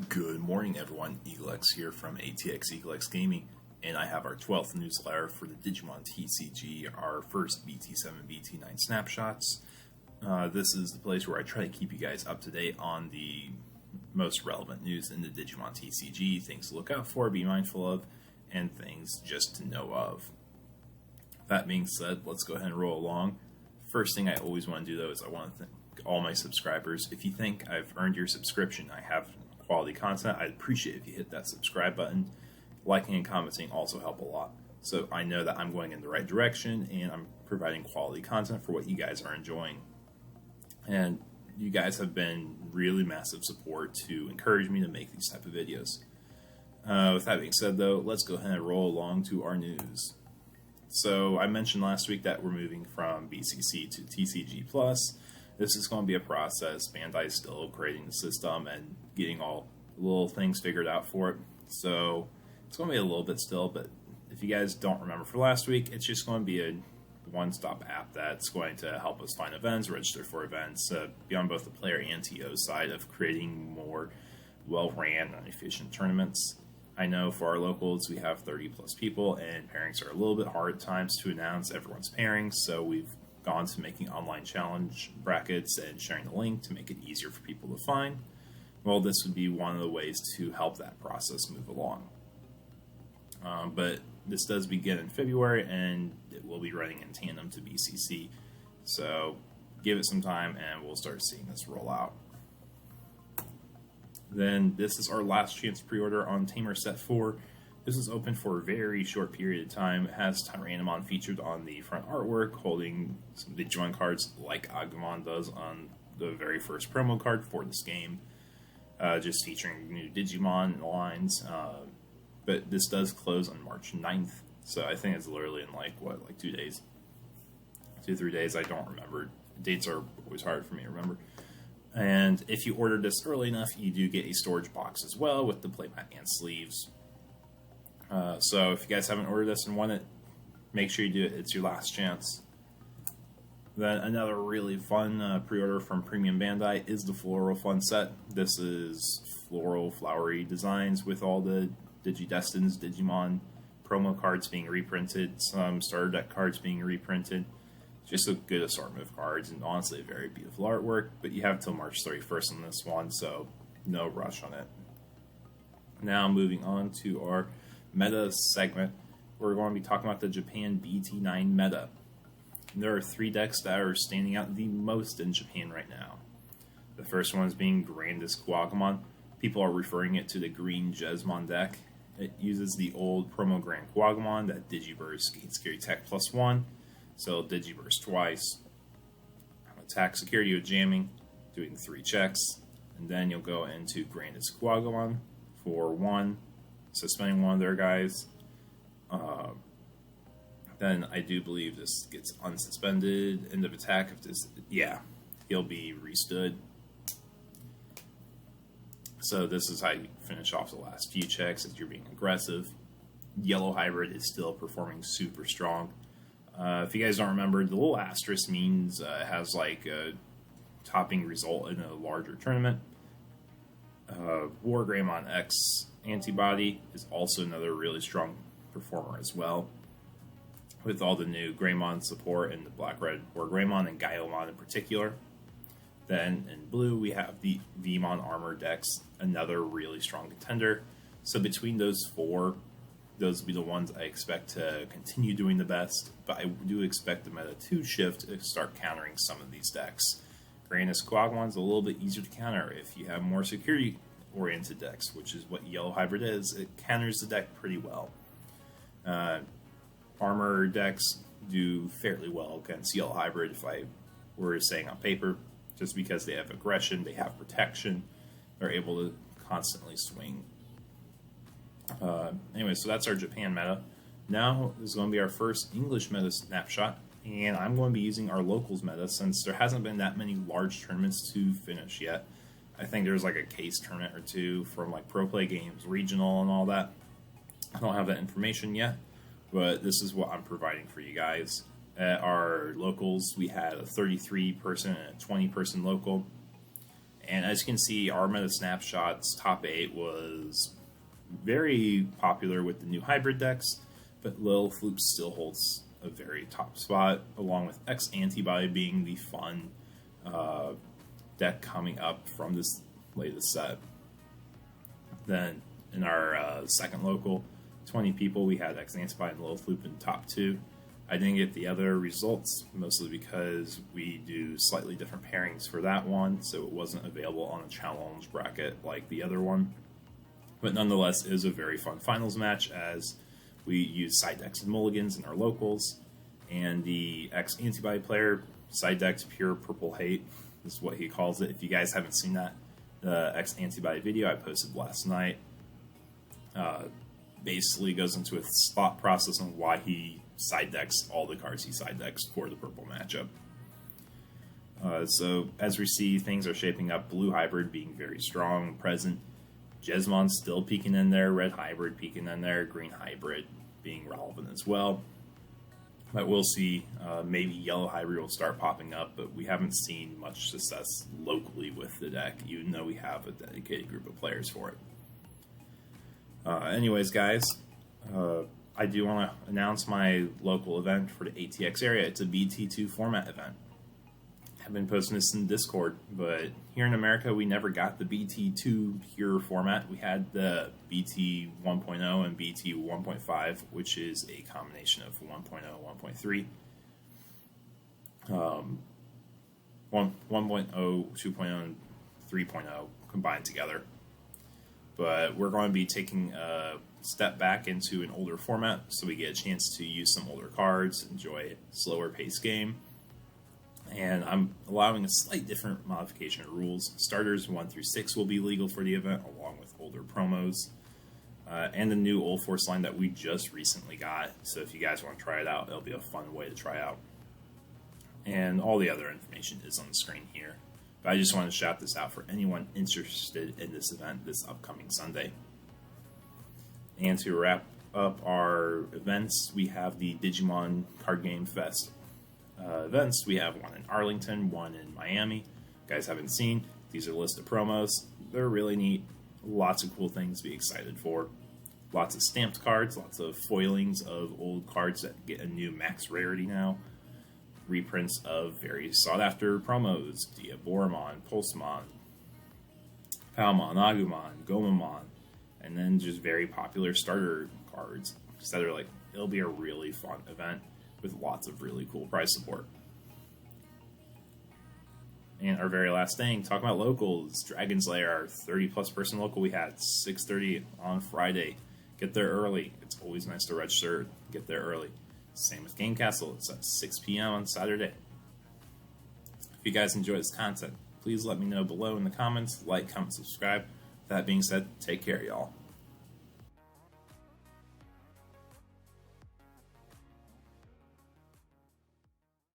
Good morning, everyone. Eaglex here from ATX Eaglex Gaming, and I have our 12th newsletter for the Digimon TCG, our first BT7, BT9 snapshots. This is the place where I try to keep you guys up to date on the most relevant news in the Digimon TCG, things to look out for, be mindful of, and things just to know of. That being said, let's go ahead and roll along. First thing I always want to do, though, is I want to thank all my subscribers. If you think I've earned your subscription, I have quality content, I'd appreciate if you hit that subscribe button. Liking and commenting also help a lot. So I know that I'm going in the right direction and I'm providing quality content for what you guys are enjoying. And you guys have been really massive support to encourage me to make these type of videos. With that being said, though, let's go ahead and roll along to our news. So I mentioned last week that we're moving from BCC to TCG Plus. This is going to be a process. Bandai's still creating the system and getting all the little things figured out for it. So it's going to be a little bit still, but if you guys don't remember for last week, it's just going to be a one-stop app that's going to help us find events, register for events, be on both the player and TO side of creating more well-ran and efficient tournaments. I know for our locals, we have 30 plus people, and pairings are a little bit hard at times to announce everyone's pairings, so we've gone to making online challenge brackets and sharing the link to make it easier for people to find. Well, this would be one of the ways to help that process move along. But this does begin in February, and it will be running in tandem to BCC. So give it some time, and we'll start seeing this roll out. Then this is our last chance pre-order on Tamer Set 4. This is open for a very short period of time. It has Tyrannomon featured on the front artwork, holding some Digimon cards like Agumon does on the very first promo card for this game. Just featuring new Digimon lines. But this does close on March 9th, so I think it's literally in like 2 days? 2-3 days, I don't remember. Dates are always hard for me to remember. And if you order this early enough, you do get a storage box as well with the playmat and sleeves. So if you guys haven't ordered this and want it, make sure you do it. It's your last chance. Then another really fun pre-order from Premium Bandai is the Floral Fun Set. This is floral, flowery designs with all the Digidestin's Digimon promo cards being reprinted, some starter deck cards being reprinted. Just a good assortment of cards, and honestly a very beautiful artwork, but you have till March 31st on this one, so no rush on it. Now moving on to our meta segment, we're going to be talking about the Japan BT9 meta. There are 3 decks that are standing out the most in Japan right now. The first one is being Grandest Kuwagamon. People are referring it to the Green Jesmon deck. It uses the old promo Grand Kuwagamon that Digiburst gains Scary Tech +1. So Digiburst twice, attack security with jamming, doing 3 checks, and then you'll go into Grandest Kuwagamon for 1, suspending one of their guys. Then I do believe this gets unsuspended, end of attack. If this, yeah, he'll be restood. So this is how you finish off the last few checks as you're being aggressive. Yellow Hybrid is still performing super strong. If you guys don't remember, the little asterisk means it has like a topping result in a larger tournament. War Greymon X Antibody is also another really strong performer as well, with all the new Greymon support and the Black-Red War Greymon and Gaiomon in particular. Then in blue, we have the Vmon Armor decks, another really strong contender. So between those 4, those will be the ones I expect to continue doing the best, but I do expect the meta to shift to start countering some of these decks. Grandest Kuwagamon's a little bit easier to counter if you have more security-oriented decks, which is what Yellow Hybrid is. It counters the deck pretty well. Armor decks do fairly well against Yellow Hybrid, if I were saying on paper, just because they have aggression, they have protection, they're able to constantly swing. Anyway, so that's our Japan meta. Now is going to be our first English meta snapshot, and I'm going to be using our locals meta since there hasn't been that many large tournaments to finish yet. I think there's like a case tournament or 2 from like Pro Play Games, Regional, and all that. I don't have that information yet, but this is what I'm providing for you guys. At our locals, we had a 33-person and a 20-person local, And as you can see, our meta Snapshots top 8 was very popular with the new hybrid decks, but Lil Floop still holds a very top spot, along with X Antibody being the fun deck coming up from this latest set. Then in our second local, 20 people, we had X Antibody and Lil Floop in top 2. I didn't get the other results, mostly because we do slightly different pairings for that one, so it wasn't available on a challenge bracket like the other one. But nonetheless, it is a very fun finals match, as we use side decks and mulligans in our locals, and the X Antibody player side decks pure purple hate is what he calls it. If you guys haven't seen that, the X Antibody video I posted last night basically goes into a thought process on why he side decks all the cards he side decks for the purple matchup. So as we see, things are shaping up. Blue hybrid being very strong, present. Jesmon still peeking in there. Red hybrid peeking in there. Green hybrid being relevant as well. But we'll see. Maybe yellow hybrid will start popping up, but we haven't seen much success locally with the deck, even though we have a dedicated group of players for it. Anyways, guys, I do want to announce my local event for the ATX area. It's a BT2 format event. I've been posting this in Discord, but here in America, we never got the BT2 pure format. We had the BT 1.0 and BT 1.5, which is a combination of 1.0, 1.3, 1.0, 2.0, and 3.0 combined together. But we're going to be taking a step back into an older format, so we get a chance to use some older cards, enjoy a slower paced game. And I'm allowing a slight different modification of rules. Starters 1 through 6 will be legal for the event, along with older promos. And the new Old Force line that we just recently got. So if you guys want to try it out, it'll be a fun way to try out. And all the other information is on the screen here. But I just want to shout this out for anyone interested in this event this upcoming Sunday. And to wrap up our events, we have the Digimon Card Game Fest events. We have one in Arlington, one in Miami. You guys haven't seen, these are a list of promos. They're really neat. Lots of cool things to be excited for. Lots of stamped cards, lots of foilings of old cards that get a new max rarity now. Reprints of very sought-after promos, Diaboromon, Pulsemon, Palmon, Agumon, Gomamon, and then just very popular starter cards. So they're like, it'll be a really fun event with lots of really cool prize support. And our very last thing, talking about locals, Dragon's Lair, our 30-plus person local we had, 6:30 on Friday. Get there early. It's always nice to register, get there early. Same with Game Castle, it's at 6 p.m. on Saturday. If you guys enjoy this content, please let me know below in the comments. Like, comment, subscribe. That being said, take care, y'all.